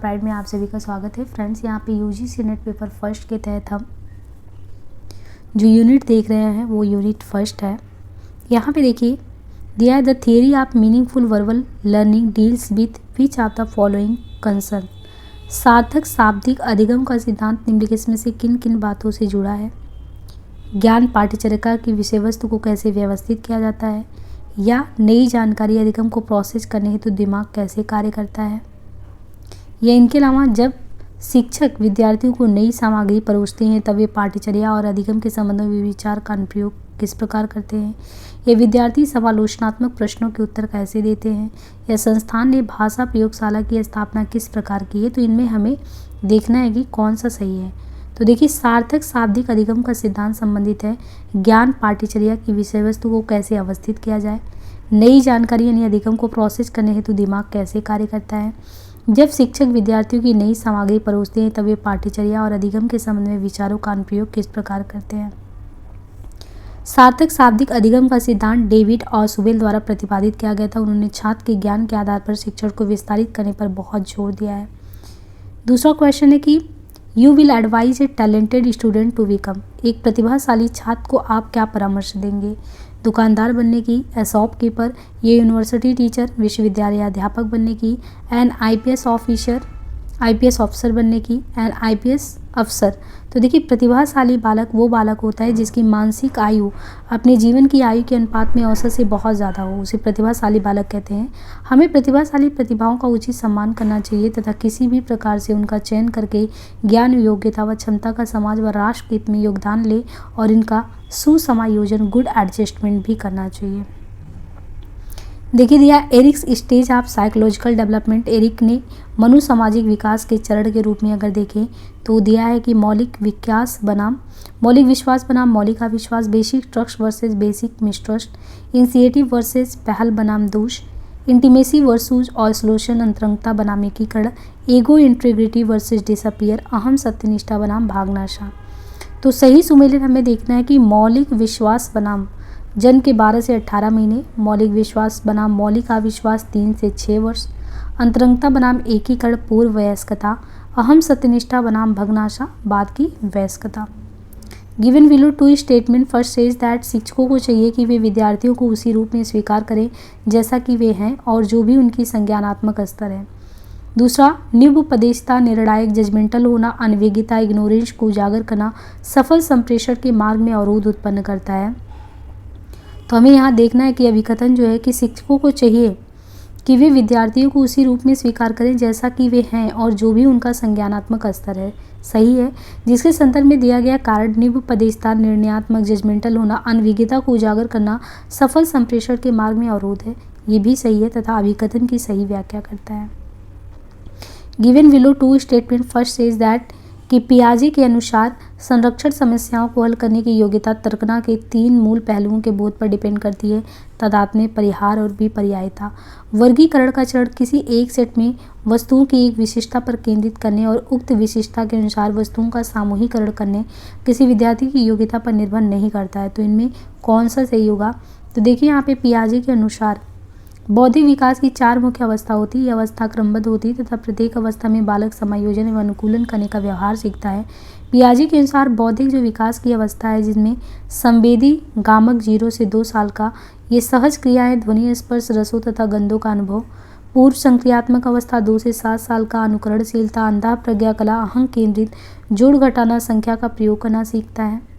Pride में आप सभी का स्वागत है। फ्रेंड्स, यहाँ पे यूजीसी नेट पेपर फर्स्ट के तहत हम जो यूनिट देख रहे हैं वो यूनिट फर्स्ट है। यहाँ पे देखिए दिया है the theory of meaningful verbal learning deals with which of the following concern. सार्थक शाब्दिक अधिगम का सिद्धांत निम्नलिखित में से किन किन बातों से जुड़ा है? ज्ञान पाठ्यचर्या की विषय वस्तु को कैसे व्यवस्थित किया जाता है, या नई जानकारी अधिगम को प्रोसेस करने हेतु दिमाग कैसे कार्य करता है, या इनके अलावा जब शिक्षक विद्यार्थियों को नई सामग्री परोसते हैं तब वे पाठ्यचर्या और अधिगम के संबंध में विचार का अनुप्रयोग किस प्रकार करते हैं, ये विद्यार्थी समालोचनात्मक प्रश्नों के उत्तर कैसे देते हैं, या संस्थान ने भाषा प्रयोगशाला की स्थापना किस प्रकार की है। तो इनमें हमें देखना है कि कौन सा सही है। तो देखिए, सार्थक शाब्दिक अधिगम का सिद्धांत संबंधित है ज्ञान पाठ्यचर्या की विषय वस्तु को कैसे अवस्थित किया जाए, नई जानकारी यानी अधिगम को प्रोसेस करने हेतु दिमाग कैसे कार्य करता है, जब शिक्षक विद्यार्थियों की नई सामग्री परोसते हैं तब वे पाठ्यचर्या और अधिगम के संबंध में विचारों का अनुप्रयोग किस प्रकार करते हैं। सार्थक शाब्दिक अधिगम का सिद्धांत डेविड और सुबेल द्वारा प्रतिपादित किया गया था। उन्होंने छात्र के ज्ञान के आधार पर शिक्षण को विस्तारित करने पर बहुत जोर दिया है। दूसरा क्वेश्चन है कि you will advise a talented student to become. एक प्रतिभाशाली छात्र को आप क्या परामर्श देंगे? दुकानदार बनने की, ए शॉपकीपर, ये यूनिवर्सिटी टीचर, विश्वविद्यालय अध्यापक बनने की, एन आईपीएस ऑफिसर बनने की, एन आईपीएस अफसर। तो देखिए, प्रतिभाशाली बालक वो बालक होता है जिसकी मानसिक आयु अपने जीवन की आयु के अनुपात में औसत से बहुत ज़्यादा हो, उसे प्रतिभाशाली बालक कहते हैं। हमें प्रतिभाशाली प्रतिभाओं का उचित सम्मान करना चाहिए तथा किसी भी प्रकार से उनका चयन करके ज्ञान, योग्यता व क्षमता का समाज व राष्ट्र के हित में योगदान ले और इनका सुसमायोजन गुड एडजस्टमेंट भी करना चाहिए। देखिए दिया Erik's stage of psychological development. Erik ने मनोसामाजिक विकास के चरण के रूप में अगर देखें तो दिया है कि मौलिक विश्वास बनाम मौलिक अविश्वास, basic trust versus basic mistrust, initiative versus पहल बनाम दोष, इंटीमेसी वर्सेस आइसोलेशन अंतरंगता बनाम एकीकरण, ईगो इंटीग्रिटी वर्सेस डिसअपियर, अहम सत्यनिष्ठा बनाम भागनाशा। तो सही सुमेलन हमें देखना है कि मौलिक विश्वास बनाम जन्म के 12 से 18 महीने, मौलिक विश्वास बनाम मौलिक अविश्वास 3 से 6 वर्ष, अंतरंगता बनाम एकीकरण पूर्व वयस्कता, अहम सत्यनिष्ठा बनाम भग्नाशा बाद की वयस्कता। Given below two statement. First says that शिक्षकों को चाहिए कि वे विद्यार्थियों को उसी रूप में स्वीकार करें जैसा कि वे हैं और जो भी उनकी संज्ञानात्मक स्तर है। दूसरा, निरुपदेशता, निर्णायक, जजमेंटल होना, अनभिज्ञता, इग्नोरेंस को उजागर करना सफल संप्रेषण के मार्ग में अवरोध उत्पन्न करता है। तो हमें यहाँ देखना है कि अभिकथन जो है कि शिक्षकों को चाहिए कि वे विद्यार्थियों को उसी रूप में स्वीकार करें जैसा कि वे हैं और जो भी उनका संज्ञानात्मक स्तर है, सही है। जिसके संदर्भ में दिया गया कारण निरुपदेशता, निर्णयात्मक, जजमेंटल होना, अनभिज्ञता को उजागर करना सफल संप्रेषण के मार्ग में अवरोध है, ये भी सही है तथा अभिकथन की सही व्याख्या करता है। Given below two statement. First says that कि पियाजे के अनुसार संरक्षण समस्याओं को हल करने की योग्यता तर्कना के 3 मूल पहलुओं के बोध पर डिपेंड करती है: तादात्म्य, परिहार और विपर्यायता। वर्गीकरण का चरण किसी एक सेट में वस्तुओं की एक विशिष्टता पर केंद्रित करने और उक्त विशिष्टता के अनुसार वस्तुओं का सामूहिकरण करने किसी विद्यार्थी की योग्यता पर निर्भर नहीं करता है। तो इनमें कौन सा सही होगा? तो देखिए, यहाँ पे पियाजे के अनुसार बौद्धिक विकास की 4 मुख्य अवस्था होती है। यह अवस्था क्रमबद्ध होती है तथा प्रत्येक अवस्था में बालक समायोजन एवं अनुकूलन करने का व्यवहार सीखता है। पियाजे के अनुसार बौद्धिक जो विकास की अवस्था है जिसमें संवेदी गामक 0 से 2 साल का, ये सहज क्रियाएं, ध्वनि, स्पर्श, रसों तथा गंधों का अनुभव। पूर्व संक्रियात्मक अवस्था 2 से 7 साल का, अनुकरणशीलता, अंतः प्रज्ञा कला, अहं केंद्रित, जोड़ घटाना, संख्या का प्रयोग करना सीखता है।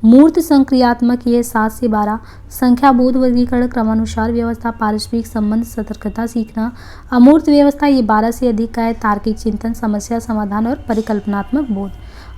मूर्त संक्रियात्मक ये 7 से 12, संख्या बोध, वर्गीकरण, क्रमानुसार व्यवस्था, पारस्परिक संबंध, सतर्कता सीखना। अमूर्त व्यवस्था ये 12 से अधिक का है, तार्किक चिंतन, समस्या समाधान और परिकल्पनात्मक बोध।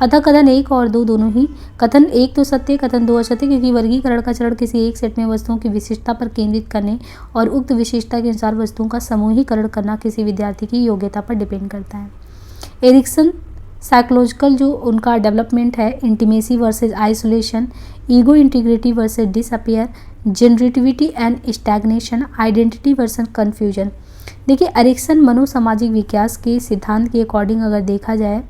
अतः कथन 1 और 2 दोनों ही, कथन 1 तो सत्य, कथन 2 असत्य, क्योंकि वर्गीकरण का चरण किसी एक सेट में वस्तुओं की विशिष्टता पर केंद्रित करने और उक्त विशिष्टता के अनुसार वस्तुओं का समूहीकरण करना किसी विद्यार्थी की योग्यता पर डिपेंड करता है। एरिक्सन साइकोलॉजिकल जो उनका डेवलपमेंट है, intimacy versus isolation, ego integrity versus disappear, generativity and stagnation, identity versus confusion. देखिए, एरिक्सन मनोसामाजिक विकास के सिद्धांत के अकॉर्डिंग अगर देखा जाए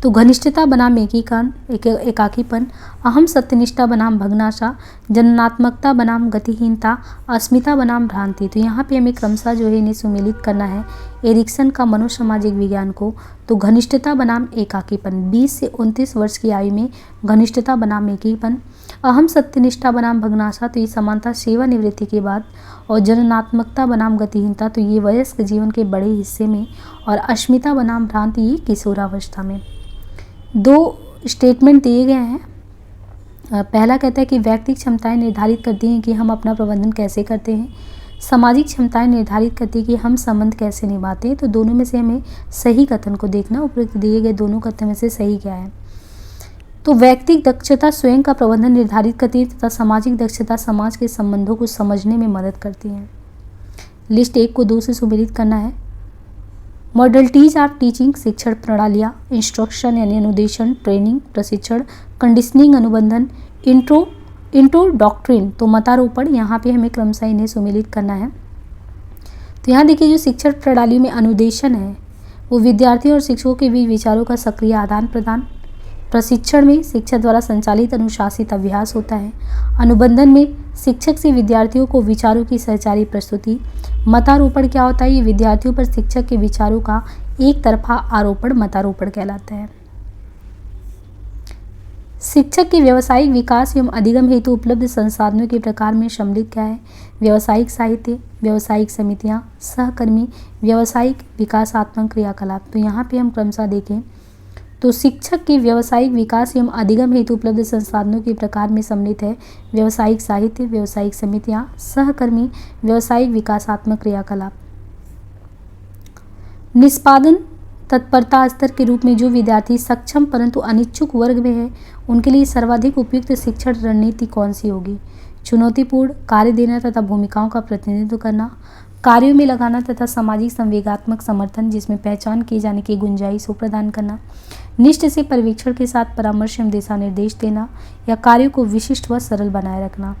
तो घनिष्ठता बनाम एकाकीपन, अहम सत्यनिष्ठा बनाम भग्नाशा, जननात्मकता बनाम गतिहीनता, अस्मिता बनाम भ्रांति। तो यहाँ पे हमें क्रमशः जो है इन्हें सुमेलित करना है। एरिक्सन का मनोसामाजिक विज्ञान को, तो घनिष्ठता बनाम एकाकीपन, 20 से 29 वर्ष की आयु में घनिष्ठता बनाम एकीपन, अहम सत्यनिष्ठा बनाम भग्नाशा, तो ये समानता सेवानिवृत्ति के बाद, और जननात्मकता बनाम गतिहीनता, तो ये वयस्क जीवन के बड़े हिस्से में, और अस्मिता बनाम भ्रांति, ये किशोरावस्था में। 2 स्टेटमेंट दिए गए हैं। पहला कहता है कि व्यक्तिगत क्षमताएं निर्धारित करती हैं कि हम अपना प्रबंधन कैसे करते हैं, सामाजिक क्षमताएं निर्धारित करती हैं कि हम संबंध कैसे निभाते हैं। तो दोनों में से हमें सही कथन को देखना, उपरोक्त दिए गए दोनों कथन में से सही क्या है। तो व्यक्तिगत दक्षता स्वयं का प्रबंधन निर्धारित करती है तथा सामाजिक दक्षता समाज के संबंधों को समझने में मदद करती है। लिस्ट 1 को 2 से सुमेलित करना है। मॉडलिटीज ऑफ टीचिंग, शिक्षण प्रणालियाँ, इंस्ट्रक्शन यानी अनुदेशन, ट्रेनिंग प्रशिक्षण, कंडीशनिंग अनुबंधन, इंट्रो डॉक्ट्रिन, तो मतारोपण, यहाँ पे हमें क्रमशः इन्हें सुमेलित करना है। तो यहाँ देखिए जो शिक्षण प्रणाली में अनुदेशन है वो विद्यार्थियों और शिक्षकों के बीच विचारों का सक्रिय आदान प्रदान, प्रशिक्षण में शिक्षक द्वारा संचालित अनुशासित अभ्यास होता है, अनुबंधन में शिक्षक से विद्यार्थियों को विचारों की सहचारी प्रस्तुति, मतारोपण क्या होता है, ये विद्यार्थियों पर शिक्षक के विचारों का एक तरफा आरोपण मतारोपण कहलाता है। शिक्षक के व्यावसायिक विकास एवं अधिगम हेतु उपलब्ध संसाधनों के प्रकार में सम्मिलित क्या है, व्यावसायिक साहित्य, व्यावसायिक समितियां, सहकर्मी, व्यावसायिक विकासात्मक क्रियाकलाप। तो यहाँ पे हम क्रमशः देखें तो शिक्षक के व्यावसायिक विकास एवं अधिगम हेतु उपलब्ध संसाधनों के प्रकार में सम्मिलित है व्यावसायिक साहित्य, व्यावसायिक समितियां, सहकर्मी, व्यावसायिक विकासात्मक क्रियाकलाप। निष्पादन तत्परता स्तर के रूप में जो विद्यार्थी सक्षम परंतु अनिच्छुक वर्ग में है उनके लिए सर्वाधिक उपयुक्त शिक्षण रणनीति कौन सी होगी, चुनौतीपूर्ण कार्य देना तथा भूमिकाओं का प्रतिनिधित्व करना, कार्यों में लगाना तथा सामाजिक संवेगात्मक समर्थन जिसमें पहचान किए जाने की गुंजाइश को प्रदान करना, निष्ठ से पर्यवेक्षण के साथ परामर्श एवं दिशा निर्देश देना, या कार्यों को विशिष्ट व सरल बनाए रखना।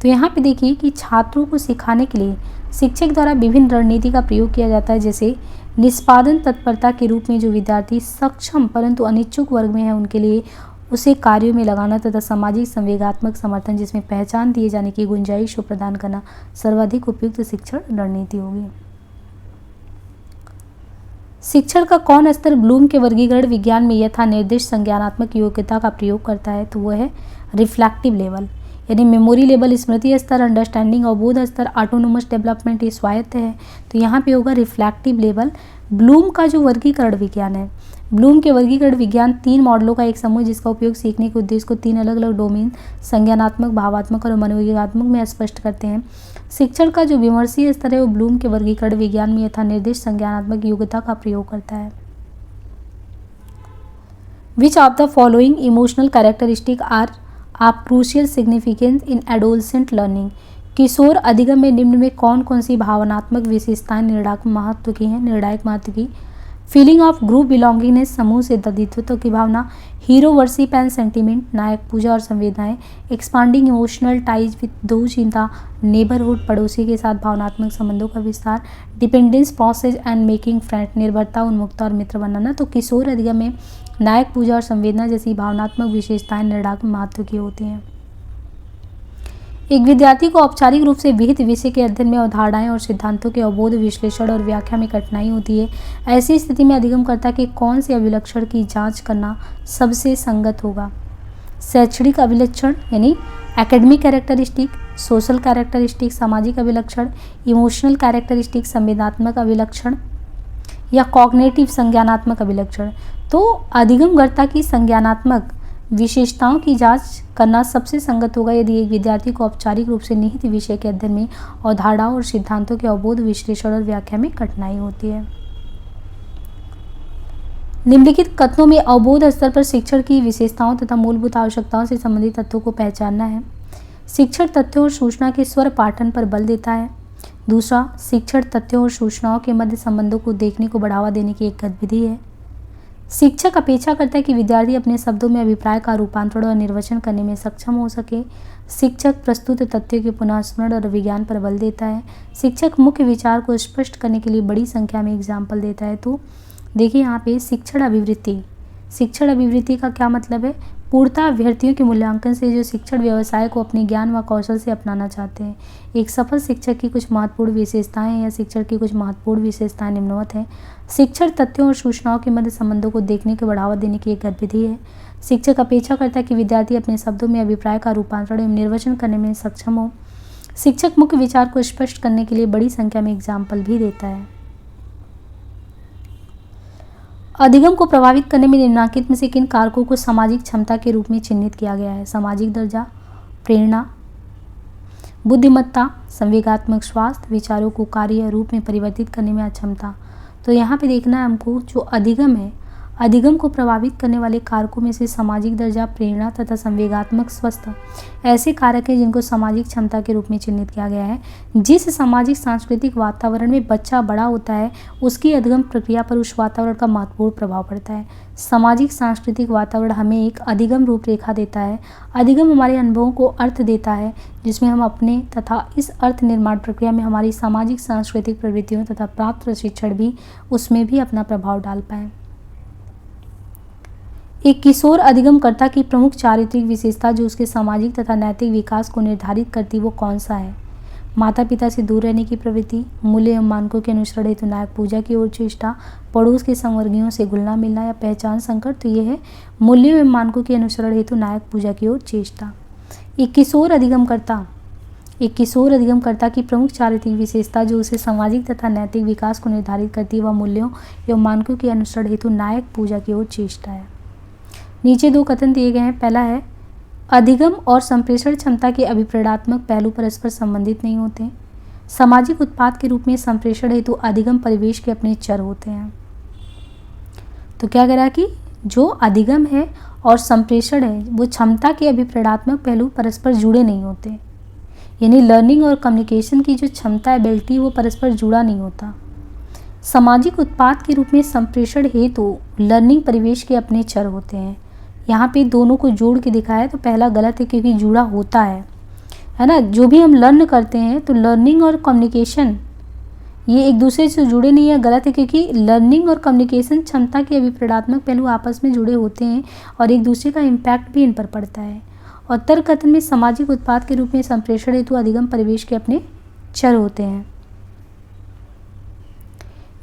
तो यहाँ पे देखिए कि छात्रों को सिखाने के लिए शिक्षक द्वारा विभिन्न रणनीति का प्रयोग किया जाता है, जैसे निष्पादन तत्परता के रूप में जो विद्यार्थी सक्षम परंतु अनिच्छुक वर्ग में है उनके लिए उसे कार्यों में लगाना तथा सामाजिक संवेगात्मक समर्थन जिसमें पहचान दिए जाने की गुंजाइश को प्रदान करना सर्वाधिक उपयुक्त शिक्षण रणनीति होगी। शिक्षण का कौन स्तर ब्लूम के वर्गीकरण विज्ञान में यथा निर्दिष्ट संज्ञानात्मक योग्यता का प्रयोग करता है, तो वह है रिफ्लेक्टिव लेवल, यानी मेमोरी लेवल, स्मृति स्तर, अंडरस्टैंडिंग और बोध स्तर, ऑटोनोमस डेवलपमेंट, ये स्वायत्त है। तो यहाँ पे होगा रिफ्लेक्टिव लेवल। ब्लूम का जो वर्गीकरण विज्ञान है, ब्लूम के वर्गीकरण विज्ञान 3 मॉडलों का एक समूह जिसका उपयोग सीखने के उद्देश्य को 3 अलग अलग डोमेन संज्ञानात्मक, भावात्मक और मनोविज्ञानात्मक में स्पष्ट करते हैं। शिक्षण का जो विमर्शीय स्तर है वो ब्लूम के वर्गीकरण विज्ञान में यथा निर्दिष्ट संज्ञानात्मक योग्यता का प्रयोग करता है। Which of the following emotional characteristic are of crucial significance in adolescent learning, किशोर अधिगम में निम्न में कौन कौन सी भावनात्मक विशेषताएं निर्णायक महत्व की, फीलिंग ऑफ ग्रुप बिलोंगिंगनेस, समूह से दायित्व की भावना, हीरो वर्शिप एंड सेंटिमेंट, नायक पूजा और संवेदनाएं, एक्सपांडिंग इमोशनल टाइज विद दो, चिंता, नेबरहुड, पड़ोसी के साथ भावनात्मक संबंधों का विस्तार, dependence process and making friend, निर्भरता, उन्मुक्ता और मित्र बनाना। तो किशोर अधिगम में नायक पूजा और संवेदना जैसी भावनात्मक विशेषताएं निर्णायक महत्व की होती हैं। एक विद्यार्थी को औपचारिक रूप से विहित विषय के अध्ययन में अवधारणाएं और सिद्धांतों के अवबोध, विश्लेषण और व्याख्या में कठिनाई होती है। ऐसी स्थिति में अधिगमकर्ता के कौन से अभिलक्षण की जांच करना सबसे संगत होगा, शैक्षणिक अभिलक्षण यानी एकेडमिक कैरेक्टरिस्टिक, सोशल कैरेक्टरिस्टिक सामाजिक अभिलक्षण, इमोशनल कैरेक्टरिस्टिक संवेदनात्मक अभिलक्षण, या कॉग्निटिव संज्ञानात्मक अभिलक्षण। तो अधिगमकर्ता की संज्ञानात्मक विशेषताओं की जांच करना सबसे संगत होगा यदि एक विद्यार्थी को औपचारिक रूप से निहित विषय के अध्ययन में अवधारणाओं और सिद्धांतों के अवबोध, विश्लेषण और व्याख्या में कठिनाई होती है। निम्नलिखित कथनों में अवबोध स्तर पर शिक्षण की विशेषताओं तथा मूलभूत आवश्यकताओं से संबंधित तथ्यों को पहचानना है। शिक्षण तथ्यों और सूचना के स्वर पाठन पर बल देता है। दूसरा, शिक्षण तथ्यों और सूचनाओं के मध्य संबंधों को देखने को बढ़ावा देने की एक गतिविधि है। शिक्षक अपेक्षा करता है कि विद्यार्थी अपने शब्दों में अभिप्राय का रूपांतरण और निर्वचन करने में सक्षम हो सके। शिक्षक प्रस्तुत तथ्यों के पुनः स्मरण और विज्ञान पर बल देता है। शिक्षक मुख्य विचार को स्पष्ट करने के लिए बड़ी संख्या में एग्जाम्पल देता है। तो देखिए यहाँ पे शिक्षण अभिवृत्ति का क्या मतलब है, पूर्णतः अभ्यर्थियों के मूल्यांकन से जो शिक्षण व्यवसाय को अपने ज्ञान व कौशल से अपनाना चाहते हैं। एक सफल शिक्षक की कुछ महत्वपूर्ण विशेषताएं या शिक्षण की कुछ महत्वपूर्ण विशेषताएं निम्नवत हैं। शिक्षण तथ्यों और सूचनाओं के मध्य संबंधों को देखने को बढ़ावा देने की एक गतिविधि है। शिक्षक अपेक्षा करता है कि विद्यार्थी अपने शब्दों में अभिप्राय का रूपांतरण एवं निर्वचन करने में सक्षम हो। शिक्षक मुख्य विचार को स्पष्ट करने के लिए बड़ी संख्या में एग्जाम्पल भी देता है। अधिगम को प्रभावित करने में निम्नलिखित में से किन कारकों को सामाजिक क्षमता के रूप में चिन्हित किया गया है? सामाजिक दर्जा, प्रेरणा, बुद्धिमत्ता, संवेगात्मक स्वास्थ्य, विचारों को कार्य रूप में परिवर्तित करने में अक्षमता। तो यहाँ पे देखना है हमको जो अधिगम है, अधिगम को प्रभावित करने वाले कारकों में से सामाजिक दर्जा, प्रेरणा तथा संवेगात्मक स्वास्थ्य ऐसे कारक हैं जिनको सामाजिक क्षमता के रूप में चिन्हित किया गया है। जिस सामाजिक सांस्कृतिक वातावरण में बच्चा बड़ा होता है उसकी अधिगम प्रक्रिया पर उस वातावरण का महत्वपूर्ण प्रभाव पड़ता है। सामाजिक सांस्कृतिक वातावरण हमें एक अधिगम रूपरेखा देता है। अधिगम हमारे अनुभवों को अर्थ देता है जिसमें हम अपने तथा इस अर्थ निर्माण प्रक्रिया में हमारी सामाजिक सांस्कृतिक प्रवृत्तियों तथा प्राप्त प्रशिक्षण भी उसमें भी अपना प्रभाव डाल पाए। एक किशोर अधिगमकर्ता की प्रमुख चारित्रिक विशेषता जो उसके सामाजिक तथा नैतिक विकास को निर्धारित करती वो कौन सा है? माता पिता से दूर रहने की प्रवृत्ति, मूल्य एवं मानकों के अनुसरण हेतु नायक पूजा की ओर चेष्टा, पड़ोस के संवर्गीयों से घुलना मिलना या पहचान संकट। तो ये है मूल्यों एवं मानकों के अनुसरण हेतु नायक पूजा की ओर चेष्टा। एक किशोर अधिगमकर्ता की प्रमुख चारित्रिक विशेषता जो उसे सामाजिक तथा नैतिक विकास को निर्धारित करती है वह मूल्यों एवं मानकों के अनुसरण हेतु नायक पूजा की ओर चेष्टा है। नीचे दो कथन दिए गए हैं। पहला है अधिगम और संप्रेषण क्षमता के अभिप्रेरणात्मक पहलू परस्पर संबंधित नहीं होते। सामाजिक उत्पाद के रूप में संप्रेषण हेतु अधिगम परिवेश के अपने चर होते हैं। तो क्या कह रहा है कि जो अधिगम है और संप्रेषण है वो क्षमता के अभिप्रेरणात्मक पहलू परस्पर जुड़े नहीं होते। यानी लर्निंग और कम्युनिकेशन की जो क्षमता एबिलिटी वो परस्पर जुड़ा नहीं होता। सामाजिक उत्पाद के रूप में संप्रेषण हेतु लर्निंग परिवेश के अपने चर होते हैं। यहाँ पे दोनों को जोड़ के दिखाया है तो पहला गलत है क्योंकि जुड़ा होता है ना। जो भी हम लर्न करते हैं तो लर्निंग और कम्युनिकेशन ये एक दूसरे से जुड़े नहीं है, गलत है क्योंकि लर्निंग और कम्युनिकेशन क्षमता के अभिप्रेरणात्मक पहलू आपस में जुड़े होते हैं और एक दूसरे का इम्पैक्ट भी इन पर पड़ता है। और तर्क कथन में सामाजिक उत्पाद के रूप में संप्रेषण हेतु अधिगम परिवेश के अपने चर होते हैं।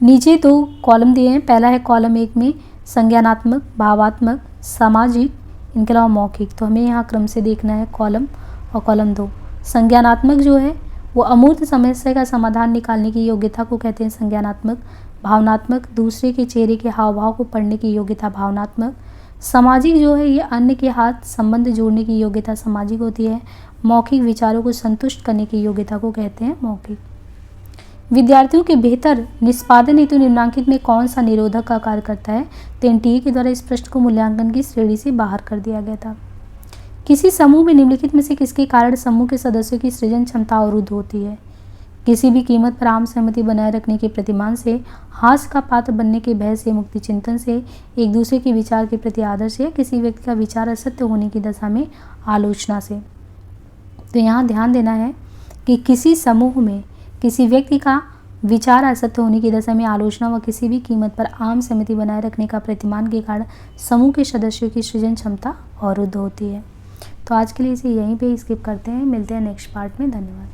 नीचे दो कॉलम दिए हैं। पहला है कॉलम 1 में संज्ञानात्मक, भावात्मक, सामाजिक, इनके अलावा मौखिक। तो हमें यहाँ क्रम से देखना है कॉलम और कॉलम 2। संज्ञानात्मक जो है वो अमूर्त समस्या का समाधान निकालने की योग्यता को कहते हैं संज्ञानात्मक। भावनात्मक, दूसरे के चेहरे के हाव भाव को पढ़ने की योग्यता भावनात्मक। सामाजिक जो है ये अन्य के हाथ संबंध जोड़ने की योग्यता सामाजिक होती है। मौखिक, विचारों को संतुष्ट करने की योग्यता को कहते हैं मौखिक। विद्यार्थियों के बेहतर निष्पादन हेतु निम्नांकित में कौन सा निरोधक का कार्य करता है? तो एनटीए के द्वारा इस प्रश्न को मूल्यांकन की श्रेणी से बाहर कर दिया गया था। किसी समूह में निम्नलिखित में से किसके कारण समूह के सदस्यों की सृजन क्षमता अवरुद्ध होती है? किसी भी कीमत पर आम सहमति बनाए रखने के प्रतिमान से, हास्य का पात्र बनने के भय से, मुक्ति चिंतन से, एक दूसरे के विचार के प्रति आदर से, या किसी व्यक्ति का विचार असत्य होने की दशा में आलोचना से। तो यहाँ ध्यान देना है कि किसी समूह में किसी व्यक्ति का विचार असत्य होने की दशा में आलोचना व किसी भी कीमत पर आम सहमति बनाए रखने का प्रतिमान के कारण समूह के सदस्यों की सृजन क्षमता अवरुद्ध होती है। तो आज के लिए इसे यहीं पे स्किप करते हैं। मिलते हैं नेक्स्ट पार्ट में। धन्यवाद।